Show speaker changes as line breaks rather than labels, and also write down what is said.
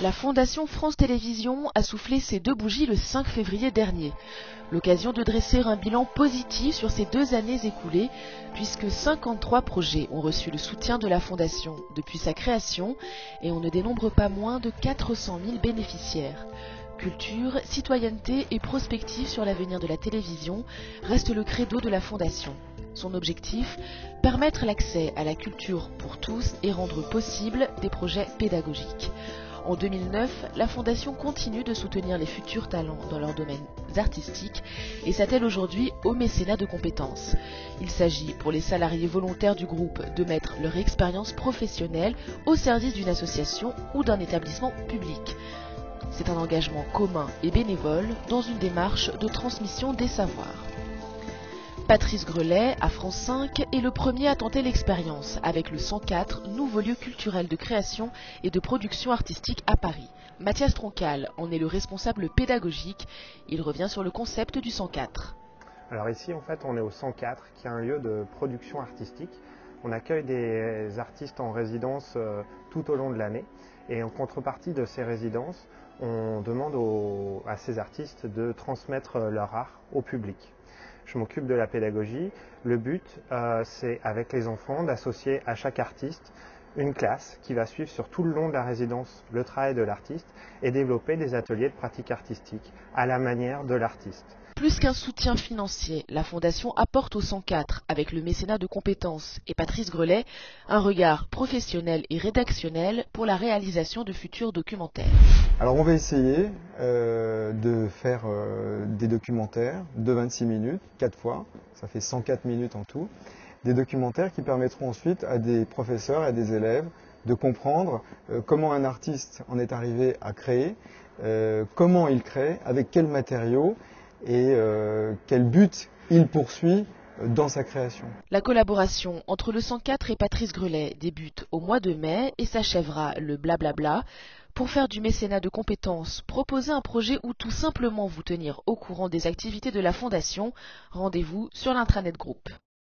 La Fondation France Télévisions a soufflé ses 2 bougies le 5 février dernier. L'occasion de dresser un bilan positif sur ces 2 années écoulées, puisque 53 projets ont reçu le soutien de la Fondation depuis sa création et on ne dénombre pas moins de 400 000 bénéficiaires. Culture, citoyenneté et prospective sur l'avenir de la télévision reste le credo de la Fondation. Son objectif, permettre l'accès à la culture pour tous et rendre possible des projets pédagogiques. En 2009, la Fondation continue de soutenir les futurs talents dans leurs domaines artistiques et s'attelle aujourd'hui au mécénat de compétences. Il s'agit pour les salariés volontaires du groupe de mettre leur expérience professionnelle au service d'une association ou d'un établissement public. C'est un engagement commun et bénévole dans une démarche de transmission des savoirs. Patrice Grelet, à France 5, est le premier à tenter l'expérience avec le 104, nouveau lieu culturel de création et de production artistique à Paris. Mathias Troncal en est le responsable pédagogique. Il revient sur le concept du 104.
Alors ici, en fait, on est au 104, qui est un lieu de production artistique. On accueille des artistes en résidence tout au long de l'année. Et en contrepartie de ces résidences, on demande à ces artistes de transmettre leur art au public. Je m'occupe de la pédagogie. Le but, c'est avec les enfants d'associer à chaque artiste une classe qui va suivre sur tout le long de la résidence le travail de l'artiste et développer des ateliers de pratique artistique à la manière de l'artiste.
Plus qu'un soutien financier, la Fondation apporte au 104, avec le mécénat de compétences et Patrice Grelet, un regard professionnel et rédactionnel pour la réalisation de futurs documentaires.
Alors on va essayer de faire des documentaires de 26 minutes, 4 fois, ça fait 104 minutes en tout. Des documentaires qui permettront ensuite à des professeurs et à des élèves de comprendre comment un artiste en est arrivé à créer, comment il crée, avec quels matériaux et quel but il poursuit dans sa création.
La collaboration entre le 104 et Patrice Grelet débute au mois de mai et s'achèvera le blablabla. Pour faire du mécénat de compétences, proposer un projet ou tout simplement vous tenir au courant des activités de la Fondation, rendez-vous sur l'intranet groupe.